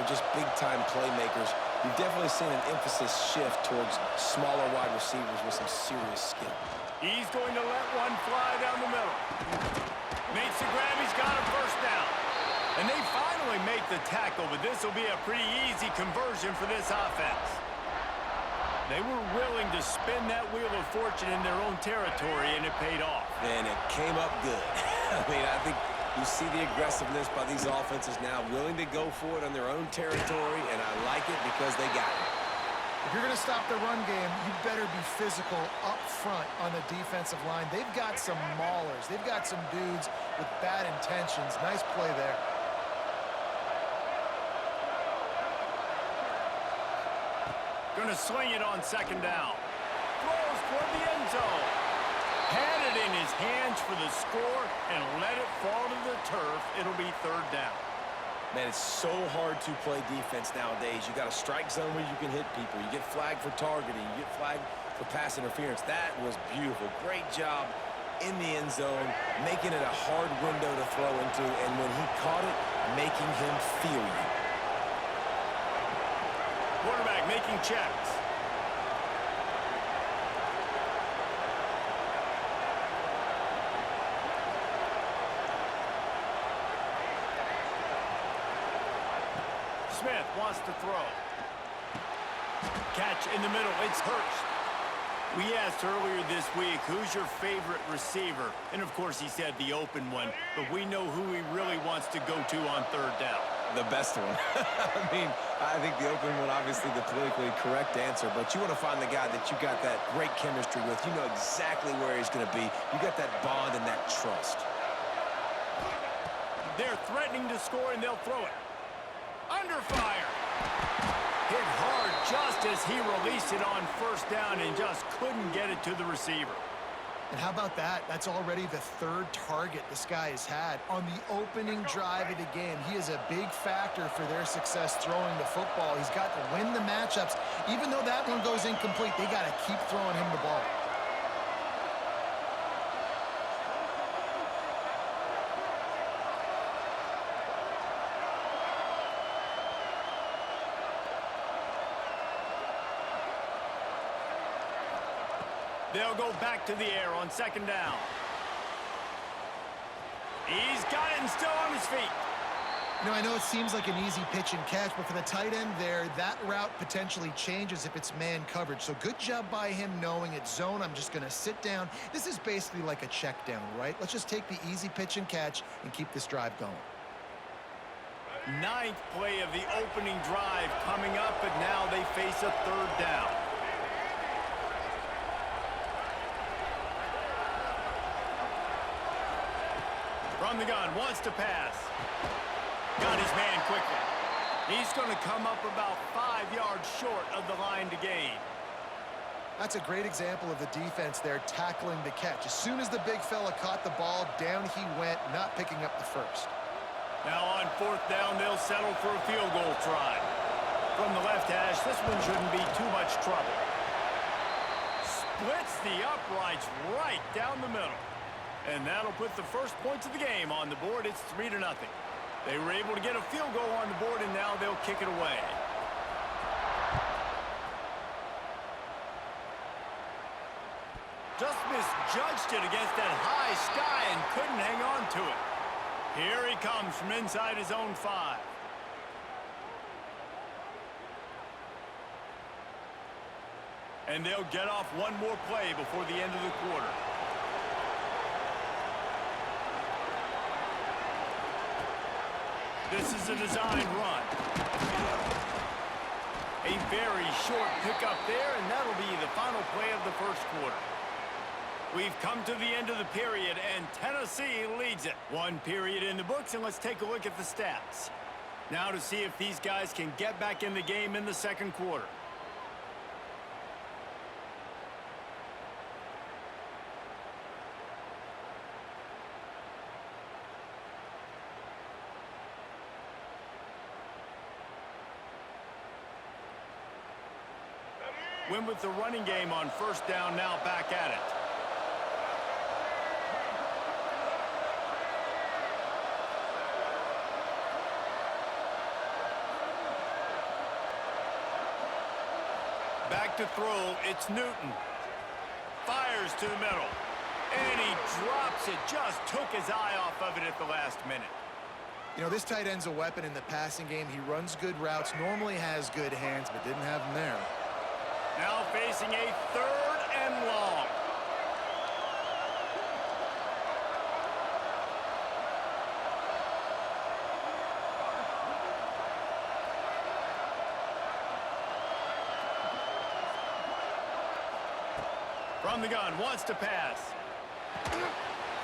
they're just big-time playmakers. You've definitely seen an emphasis shift towards smaller wide receivers with some serious skill. He's going to let one fly down the middle. Makes the grab. He's got a first down. And they finally make the tackle, but this will be a pretty easy conversion for this offense. They were willing to spin that wheel of fortune in their own territory, and it paid off. And it came up good. I mean, I think you see the aggressiveness by these offenses now, willing to go for it on their own territory, and I like it because they got it. If you're going to stop the run game, you better be physical up front on the defensive line. They've got some maulers. They've got some dudes with bad intentions. Nice play there. Going to swing it on second down. Throws toward the end zone. Had it in his hands for the score and let it fall to the turf. It'll be third down. Man, it's so hard to play defense nowadays. You got a strike zone where you can hit people. You get flagged for targeting. You get flagged for pass interference. That was beautiful. Great job in the end zone, making it a hard window to throw into, and when he caught it, making him feel you. Quarterback making checks. Smith wants to throw. Catch in the middle. It's Hurst. We asked earlier this week, who's your favorite receiver? And, of course, he said the open one. But we know who he really wants to go to on third down. The best one. I mean, I think the open one, obviously the politically correct answer, but you want to find the guy that you got that great chemistry with. You know exactly where he's going to be. You got that bond and that trust. They're threatening to score, and they'll throw it. Under fire. Hit hard just as he released it on first down and just couldn't get it to the receiver. And how about that? That's already the third target this guy has had on the opening drive of the game. He is a big factor for their success throwing the football. He's got to win the matchups. Even though that one goes incomplete, they got to keep throwing him the ball. They'll go back to the air on second down. He's got it and still on his feet. You know, I know it seems like an easy pitch and catch, but for the tight end there, that route potentially changes if it's man coverage. So good job by him knowing it's zone. I'm just going to sit down. This is basically like a check down, right? Let's just take the easy pitch and catch and keep this drive going. Ninth play of the opening drive coming up, but now they face a third down. From the gun, wants to pass. Got his man quickly. He's going to come up about 5 yards short of the line to gain. That's a great example of the defense there tackling the catch. As soon as the big fella caught the ball, down he went, not picking up the first. Now on fourth down, they'll settle for a field goal try. From the left hash, this one shouldn't be too much trouble. Splits the uprights right down the middle. And that'll put the first points of the game on the board. It's 3-0. They were able to get a field goal on the board, and now they'll kick it away. Just misjudged it against that high sky and couldn't hang on to it. Here he comes from inside his own 5. And they'll get off one more play before the end of the quarter. This is a design run. A very short pickup there, and that'll be the final play of the first quarter. We've come to the end of the period, and Tennessee leads it. One period in the books, and let's take a look at the stats. Now to see if these guys can get back in the game in the second quarter. Win with the running game on first down, now back at it. Back to throw, it's Newton. Fires to the middle. And he drops it. Just took his eye off of it at the last minute. You know, this tight end's a weapon in the passing game. He runs good routes, normally has good hands, but didn't have them there. Now facing a 3rd and long. From the gun, wants to pass.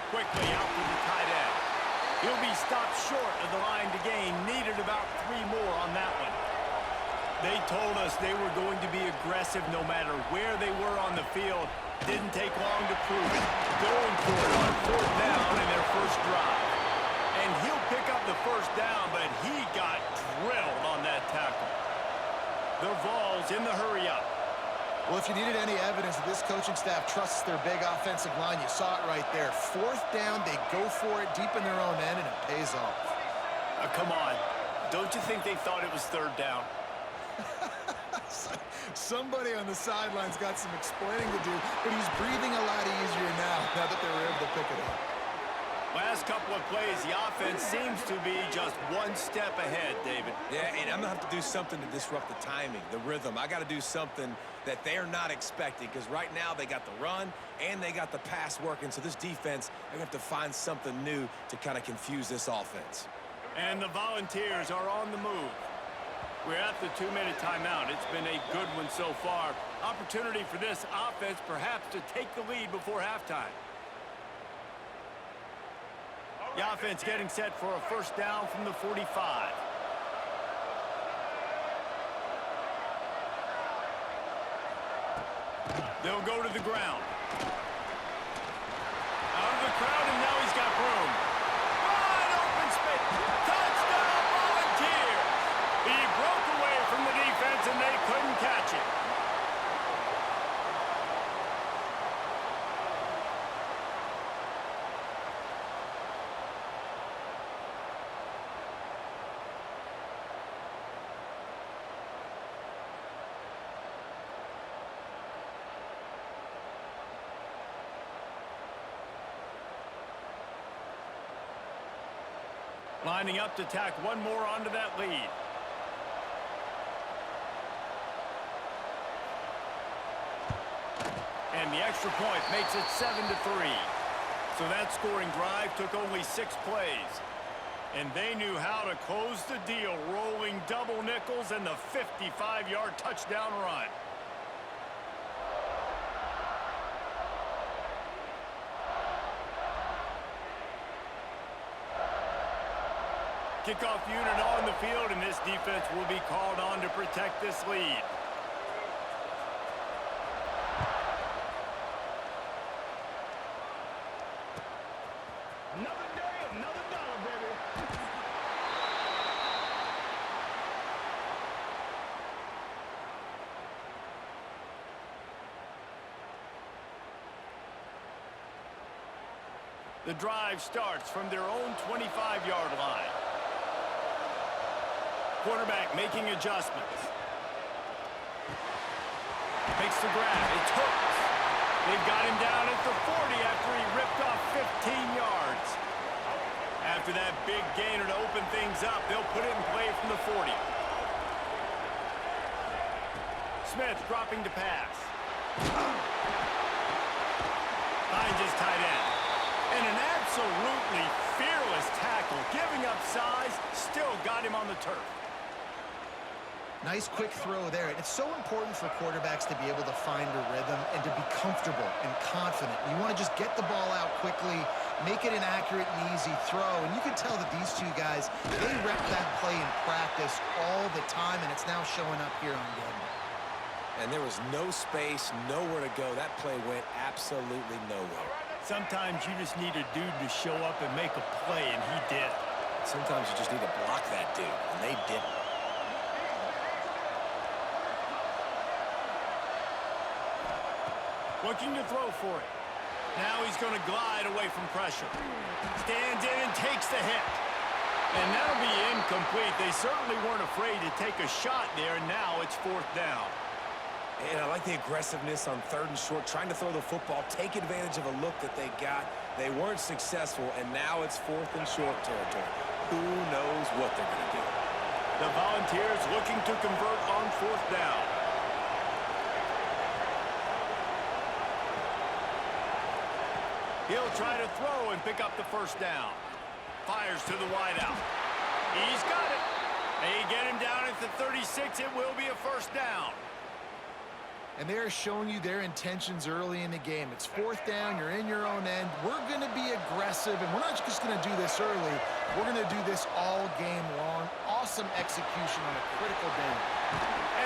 Quickly out to the tight end. He'll be stopped short of the line to gain. Needed about 3 more on that one. They told us they were going to be aggressive no matter where they were on the field. Didn't take long to prove it. Going for it on 4th down in their first drive. And he'll pick up the first down, but he got drilled on that tackle. The Vols in the hurry-up. Well, if you needed any evidence that this coaching staff trusts their big offensive line, you saw it right there. 4th down, they go for it deep in their own end, and it pays off. Come on. Don't you think they thought it was 3rd down? Somebody on the sidelines got some explaining to do, but he's breathing a lot easier now that they were able to pick it up. Last couple of plays, the offense seems to be just one step ahead, David. Yeah, and I'm going to have to do something to disrupt the timing, the rhythm. I got to do something that they're not expecting, because right now they got the run and they got the pass working. So this defense, they're going to have to find something new to kind of confuse this offense. And the Volunteers are on the move. We're at the 2-minute timeout. It's been a good one so far. Opportunity for this offense perhaps to take the lead before halftime. The offense getting set for a first down from the 45. They'll go to the ground. Out of the crowd, and now he's got room. Wide open space. Touchdown, Volunteers! He broke away from the defense, and they couldn't catch it. Lining up to tack one more onto that lead. And the extra point makes it 7-3. So that scoring drive took only 6 plays. And they knew how to close the deal, rolling double nickels and the 55-yard touchdown run. Kickoff unit on the field, and this defense will be called on to protect this lead. Another day, another dollar, baby. The drive starts from their own 25-yard line. Quarterback making adjustments. Makes the grab. It's hooked. They've got him down at the 40 after he ripped off 15 yards. After that big gainer to open things up, they'll put it in play from the 40. Smith dropping to pass. Finds his tight end. And an absolutely fearless tackle. Giving up size, still got him on the turf. Nice quick throw there. And it's so important for quarterbacks to be able to find a rhythm and to be comfortable and confident. You want to just get the ball out quickly, make it an accurate and easy throw. And you can tell that these two guys, they rep that play in practice all the time, and it's now showing up here on game day. And there was no space, nowhere to go. That play went absolutely nowhere. Sometimes you just need a dude to show up and make a play, and he did. Sometimes you just need to block that dude, and they didn't. Looking to throw for it. Now he's going to glide away from pressure. Stands in and takes the hit. And that'll be incomplete. They certainly weren't afraid to take a shot there, and now it's 4th down. And I like the aggressiveness on 3rd and short, trying to throw the football, take advantage of a look that they got. They weren't successful, and now it's 4th and short territory. Who knows what they're going to do? The Volunteers looking to convert on 4th down. He'll try to throw and pick up the 1st down. Fires to the wideout. He's got it. They get him down at the 36. It will be a 1st down. And they're showing you their intentions early in the game. It's 4th down, you're in your own end. We're going to be aggressive, and we're not just going to do this early. We're going to do this all game long. Awesome execution on a critical down.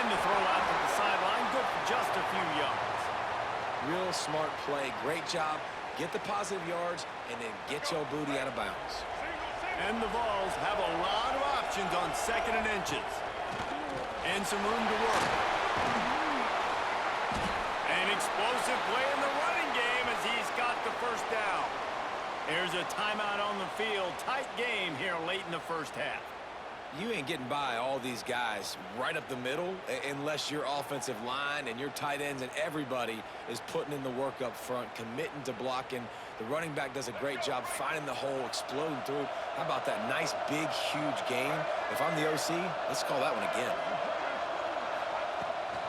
And the throw out to the sideline, good for just a few yards. Real smart play. Great job. Get the positive yards, and then get your booty out of bounds. And the Vols have a lot of options on 2nd and inches. And some room to work. An explosive play in the running game as he's got the 1st down. There's a timeout on the field. Tight game here late in the 1st half. You ain't getting by all these guys right up the middle unless your offensive line and your tight ends and everybody is putting in the work up front, committing to blocking. The running back does a great job finding the hole, exploding through. How about that nice, big, huge gain? If I'm the OC, let's call that one again.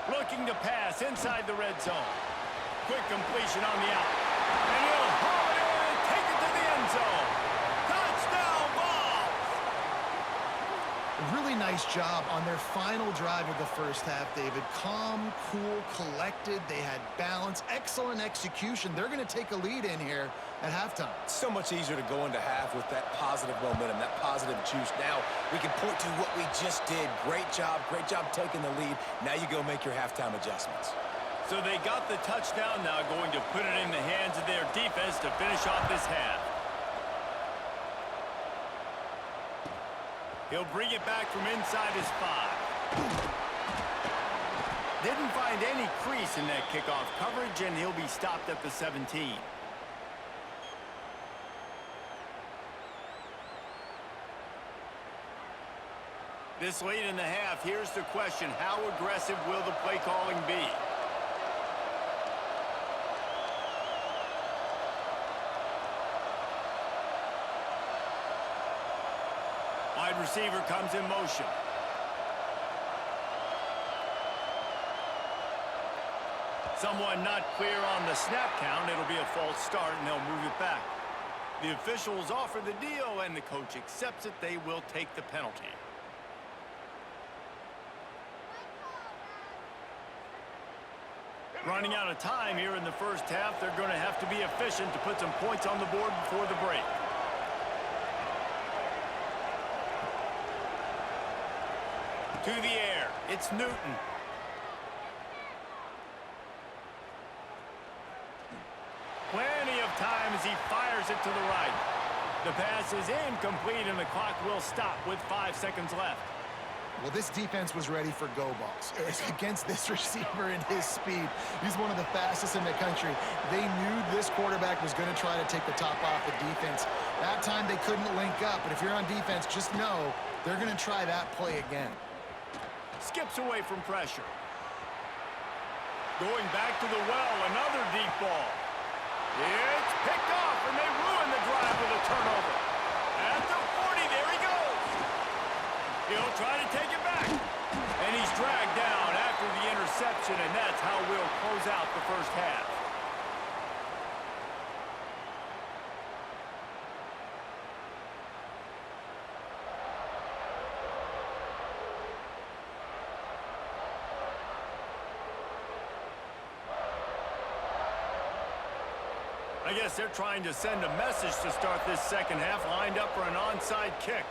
Looking to pass inside the red zone. Quick completion on the out. And he'll haul it in and take it to the end zone. Touchdown, Vols! Really nice job on their final drive of the 1st half, David. Calm, cool, collected. They had balance. Excellent execution. They're going to take a lead in here at halftime. It's so much easier to go into half with that positive momentum, that positive juice. Now we can point to what we just did. Great job taking the lead. Now you go make your halftime adjustments. So they got the touchdown, now going to put it in the hands of their defense to finish off this half. He'll bring it back from inside his 5. Didn't find any crease in that kickoff coverage, and he'll be stopped at the 17. This late in the half, here's the question: how aggressive will the play calling be? Wide receiver comes in motion. Someone not clear on the snap count. It'll be a false start, and they'll move it back. The officials offer the deal, and the coach accepts it. They will take the penalty. Running out of time here in the 1st half. They're going to have to be efficient to put some points on the board before the break. To the air, it's Newton. Plenty of time as he fires it to the right. The pass is incomplete, and the clock will stop with 5 seconds left. Well, this defense was ready for go balls against this receiver and his speed. He's one of the fastest in the country. They knew this quarterback was going to try to take the top off the defense. That time they couldn't link up, but if you're on defense, just know they're going to try that play again. Skips away from pressure. Going back to the well, another deep ball. It's picked off, and they ruin the drive with a turnover. At the 40, there he goes. He'll try to take it back. And he's dragged down after the interception, and that's how we'll close out the 1st half. I guess they're trying to send a message to start this 2nd half, lined up for an onside kick.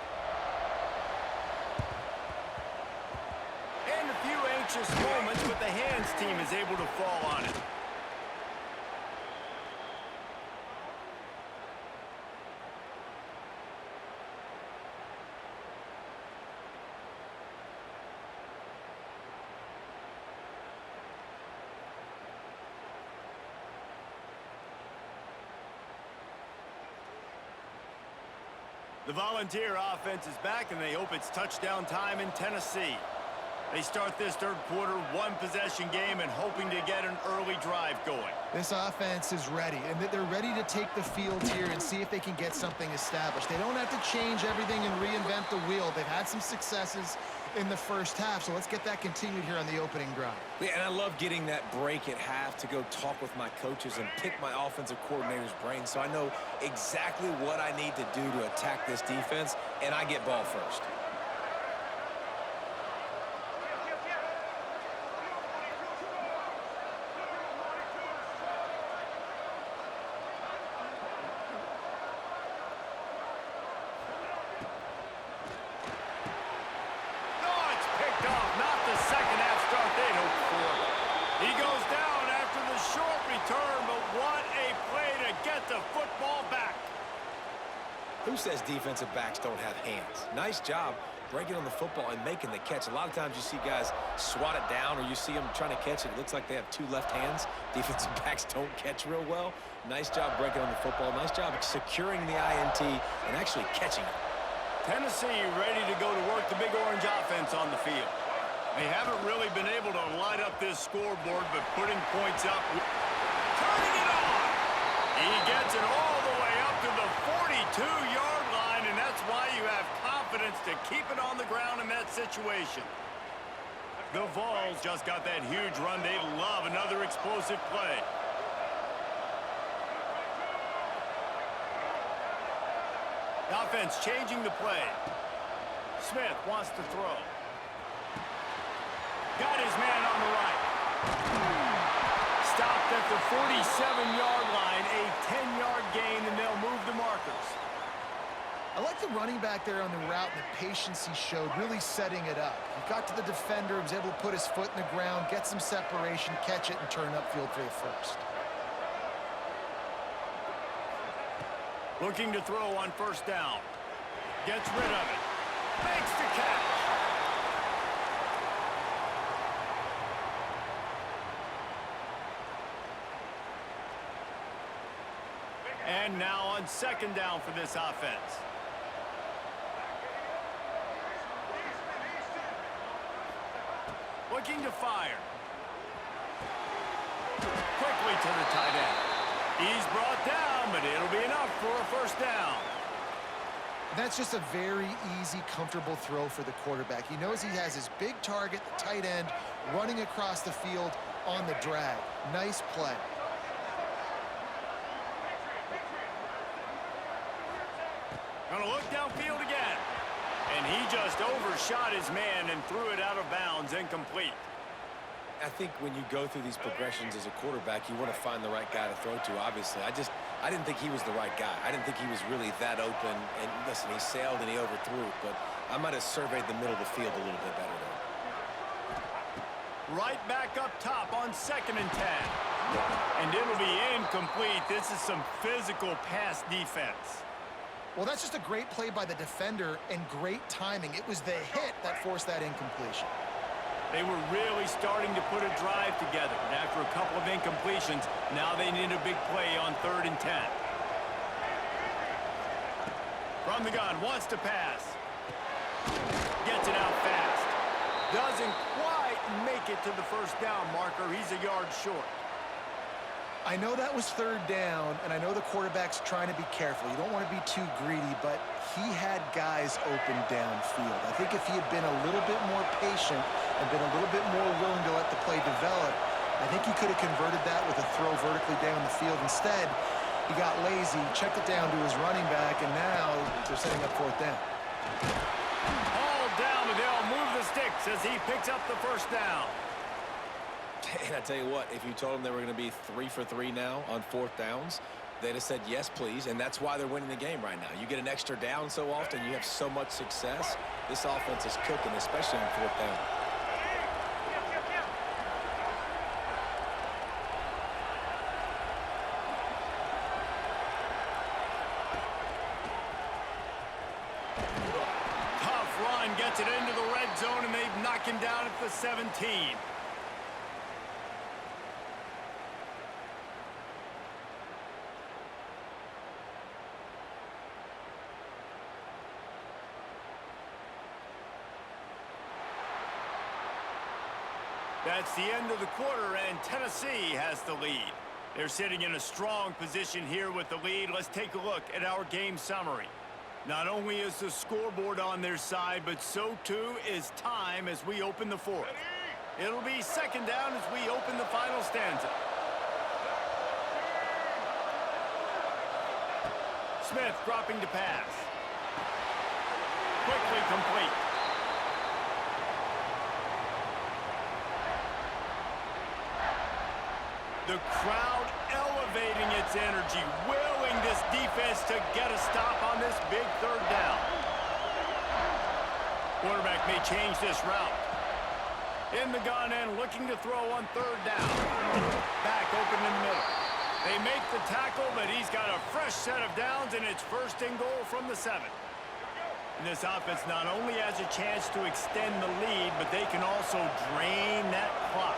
And a few anxious moments, but the hands team is able to fall on it. The Volunteer offense is back, and they hope it's touchdown time in Tennessee. They start this third quarter, one-possession game, and hoping to get an early drive going. This offense is ready, and they're ready to take the field here and see if they can get something established. They don't have to change everything and reinvent the wheel. They've had some successes in the first half, so let's get that continued here on the opening drive. Yeah, and I love getting that break at half to go talk with my coaches and pick my offensive coordinator's brain so I know exactly what I need to do to attack this defense, and I get ball first. Who says defensive backs don't have hands? Nice job breaking on the football and making the catch. A lot of times you see guys swat it down or you see them trying to catch it. It looks like they have two left hands. Defensive backs don't catch real well. Nice job breaking on the football. Nice job securing the INT and actually catching it. Tennessee ready to go to work the Big Orange offense on the field. They haven't really been able to light up this scoreboard, but putting points up. Turning it on! He gets it all the way up to the 42-yard line, and that's why you have confidence to keep it on the ground in that situation. The Vols just got that huge run. They love another explosive play. The offense changing the play. Smith wants to throw. Got his man on the right. Stopped at the 47-yard line, a 10-yard gain, and they'll move the markers. I like the running back there on the route and the patience he showed, really setting it up. He got to the defender, was able to put his foot in the ground, get some separation, catch it, and turn upfield for the first. Looking to throw on first down. Gets rid of it. Makes the catch. And now on second down for this offense. Looking to fire. Quickly to the tight end. He's brought down, but it'll be enough for a first down. That's just a very easy, comfortable throw for the quarterback. He knows he has his big target, the tight end, running across the field on the drag. Nice play. Gonna look downfield again. And he just overshot his man and threw it out of bounds, incomplete. I think when you go through these progressions as a quarterback, you want to find the right guy to throw to, obviously. I didn't think he was the right guy. I didn't think he was really that open. And listen, he sailed and he overthrew it, but I might have surveyed the middle of the field a little bit better there. Right back up top on 2nd and 10. And it'll be incomplete. This is some physical pass defense. Well, that's just a great play by the defender and great timing. It was the hit that forced that incompletion. They were really starting to put a drive together, and after a couple of incompletions, now they need a big play on 3rd and 10. From the gun, wants to pass. Gets it out fast. Doesn't quite make it to the first down marker. He's a yard short. I know that was 3rd down, and I know the quarterback's trying to be careful. You don't want to be too greedy, but he had guys open downfield. I think if he had been a little bit more patient and been a little bit more willing to let the play develop, I think he could have converted that with a throw vertically down the field. Instead, he got lazy, checked it down to his running back, and now they're setting up 4th down. All down, and they'll move the sticks as he picks up the first down. And I tell you what, if you told them they were going to be 3 for 3 now on 4th downs, they'd have said, yes, please, and that's why they're winning the game right now. You get an extra down so often, you have so much success. This offense is cooking, especially on 4th down. Tough run, gets it into the red zone, and they knock him down at the 17. That's the end of the quarter, and Tennessee has the lead. They're sitting in a strong position here with the lead. Let's take a look at our game summary. Not only is the scoreboard on their side, but so too is time as we open the fourth. It'll be second down as we open the final stanza. Smith dropping to pass. Quickly complete. The crowd elevating its energy, willing this defense to get a stop on this big third down. Quarterback may change this route. In the gun and looking to throw on third down. Back open in the middle. They make the tackle, but he's got a fresh set of downs, and it's first and goal from the 7. And this offense not only has a chance to extend the lead, but they can also drain that clock.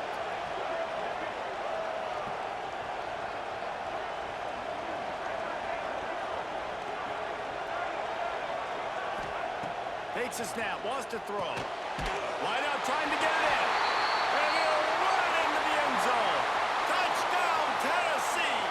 Takes a snap, wants to throw. Wide out, trying to get it in. And he'll run it into the end zone. Touchdown, Tennessee!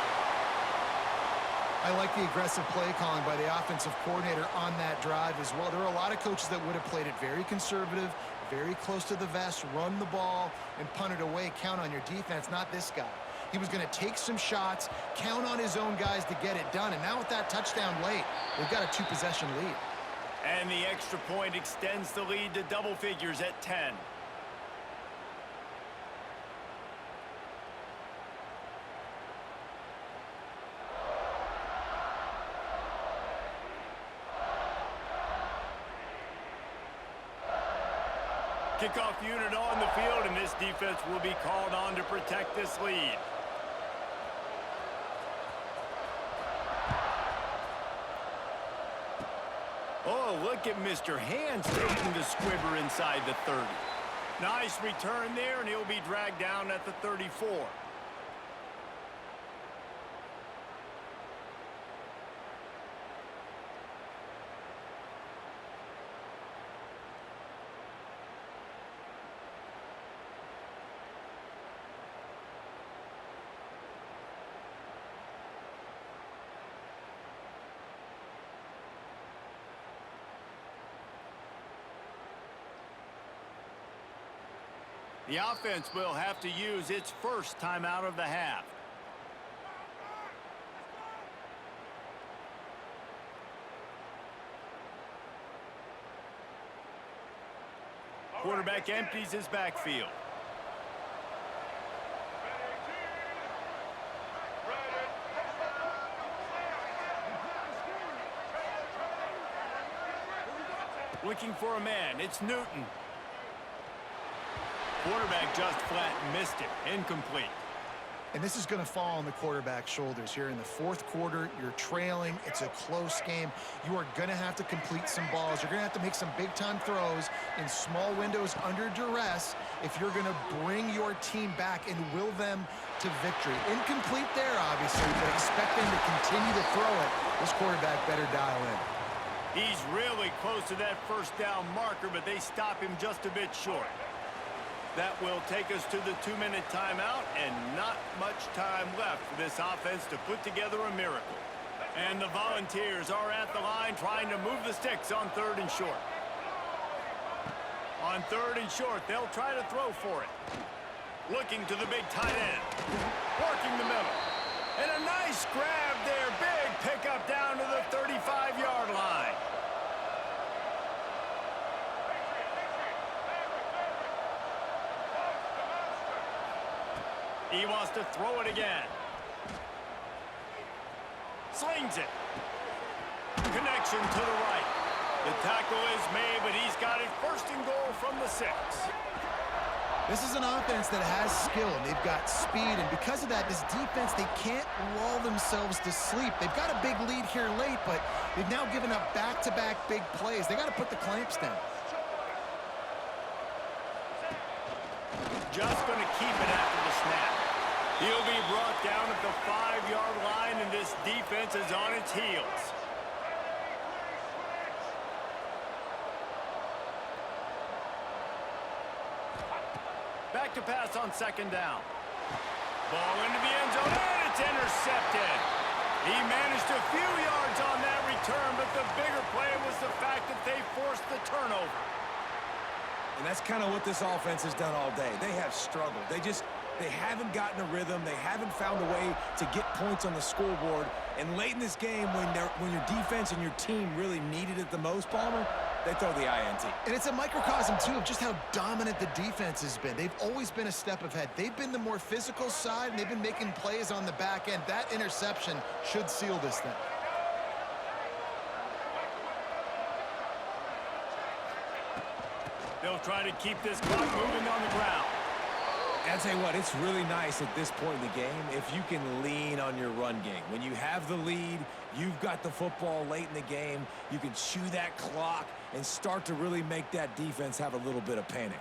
I like the aggressive play calling by the offensive coordinator on that drive as well. There are a lot of coaches that would have played it very conservative, very close to the vest, run the ball, and punt it away. Count on your defense, not this guy. He was going to take some shots, count on his own guys to get it done. And now with that touchdown late, they've got a 2-possession lead. And the extra point extends the lead to double figures at 10. Kickoff unit on the field, and this defense will be called on to protect this lead. Oh, look at Mr. Hands taking the squibber inside the 30. Nice return there, and he'll be dragged down at the 34. The offense will have to use its first timeout of the half. Quarterback empties his backfield. Looking for a man, it's Newton. Quarterback just flat missed it. Incomplete. And this is going to fall on the quarterback's shoulders here in the fourth quarter. You're trailing. It's a close game. You are going to have to complete some balls. You're going to have to make some big-time throws in small windows under duress if you're going to bring your team back and will them to victory. Incomplete there, obviously, but expect them to continue to throw it. This quarterback better dial in. He's really close to that first down marker, but they stop him just a bit short. That will take us to the 2-minute timeout, and not much time left for this offense to put together a miracle. And the Volunteers are at the line trying to move the sticks on 3rd and short. On 3rd and short, they'll try to throw for it. Looking to the big tight end. Working the middle. And a nice grab there. Big pickup down to the 35-yard line. He wants to throw it again. Slings it. Connection to the right. The tackle is made, but he's got it first and goal from the 6. This is an offense that has skill, and they've got speed, and because of that, this defense, they can't lull themselves to sleep. They've got a big lead here late, but they've now given up back-to-back big plays. They got to put the clamps down. Just going to keep it after the snap. He'll be brought down at the 5-yard line, and this defense is on its heels. Back to pass on second down. Ball into the end zone, and it's intercepted. He managed a few yards on that return, but the bigger play was the fact that they forced the turnover. And that's kind of what this offense has done all day. They have struggled. They haven't gotten a rhythm. They haven't found a way to get points on the scoreboard. And late in this game, when your defense and your team really needed it the most, Palmer, they throw the INT. And it's a microcosm, too, of just how dominant the defense has been. They've always been a step ahead. They've been the more physical side, and they've been making plays on the back end. That interception should seal this thing. They'll try to keep this clock moving on the ground. I'll tell you what, it's really nice at this point in the game if you can lean on your run game. When you have the lead, you've got the football late in the game, you can chew that clock and start to really make that defense have a little bit of panic.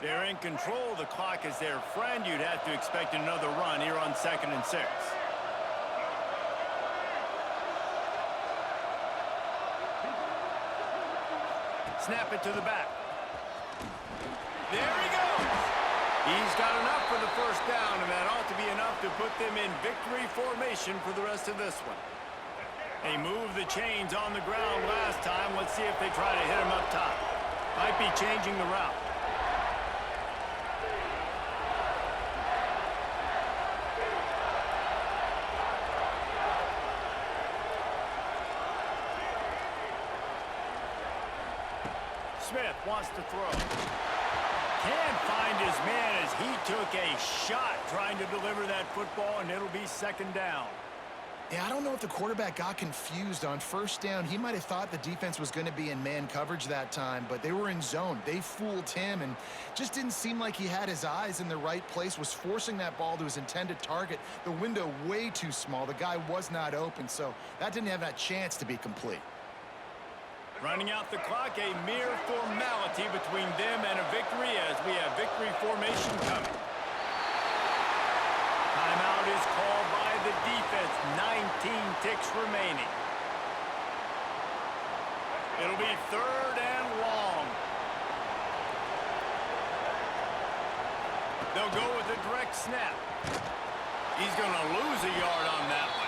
They're in control. The clock is their friend. You'd have to expect another run here on 2nd and 6. Snap it to the back. There he goes. He's got enough for the first down, and that ought to be enough to put them in victory formation for the rest of this one. They moved the chains on the ground last time. Let's see if they try to hit him up top. Might be changing the route. Smith wants to throw. Can't find his man as he took a shot trying to deliver that football, and it'll be 2nd down. Yeah, I don't know if the quarterback got confused on first down. He might have thought the defense was going to be in man coverage that time, but they were in zone. They fooled him and just didn't seem like he had his eyes in the right place, was forcing that ball to his intended target. The window way too small. The guy was not open, so that didn't have that chance to be complete. Running out the clock, a mere formality between them and a victory as we have victory formation coming. Timeout is called by the defense. 19 ticks remaining. It'll be 3rd and long. They'll go with a direct snap. He's going to lose a yard on that one.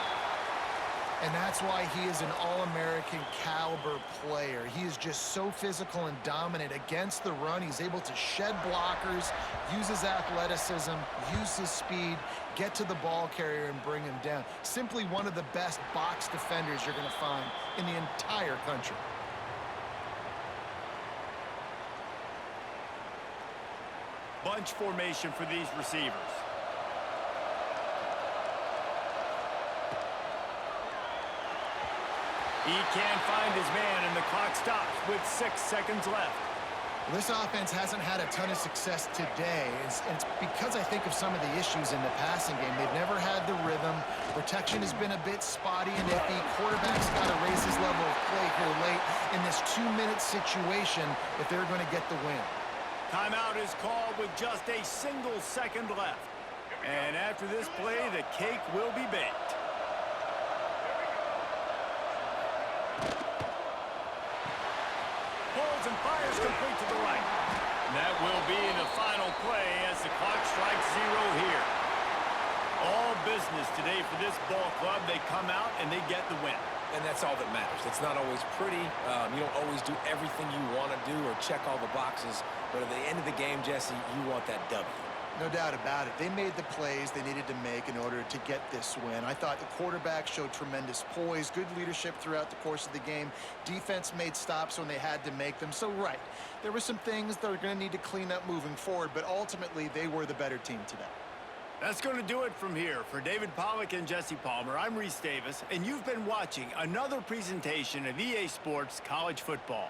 And that's why he is an All-American caliber player. He is just so physical and dominant against the run. He's able to shed blockers, use his athleticism, use his speed, get to the ball carrier and bring him down. Simply one of the best box defenders you're going to find in the entire country. Bunch formation for these receivers. He can't find his man, and the clock stops with 6 seconds left. This offense hasn't had a ton of success today. It's because I think of some of the issues in the passing game. They've never had the rhythm. Protection has been a bit spotty and iffy. Quarterback's got to raise his level of play here late in this 2-minute situation if they're going to get the win. Timeout is called with just a single second left. And after this play, the cake will be baked. Pulls and fires complete to the right. And that will be the final play as the clock strikes 0 here. All business today for this ball club. They come out and they get the win. And that's all that matters. It's not always pretty. You don't always do everything you want to do or check all the boxes. But at the end of the game, Jesse, you want that W. No doubt about it. They made the plays they needed to make in order to get this win. I thought the quarterback showed tremendous poise, good leadership throughout the course of the game. Defense made stops when they had to make them. So, right, there were some things they're going to need to clean up moving forward, but ultimately they were the better team today. That's going to do it from here. For David Pollack and Jesse Palmer, I'm Reese Davis, and you've been watching another presentation of EA Sports College Football.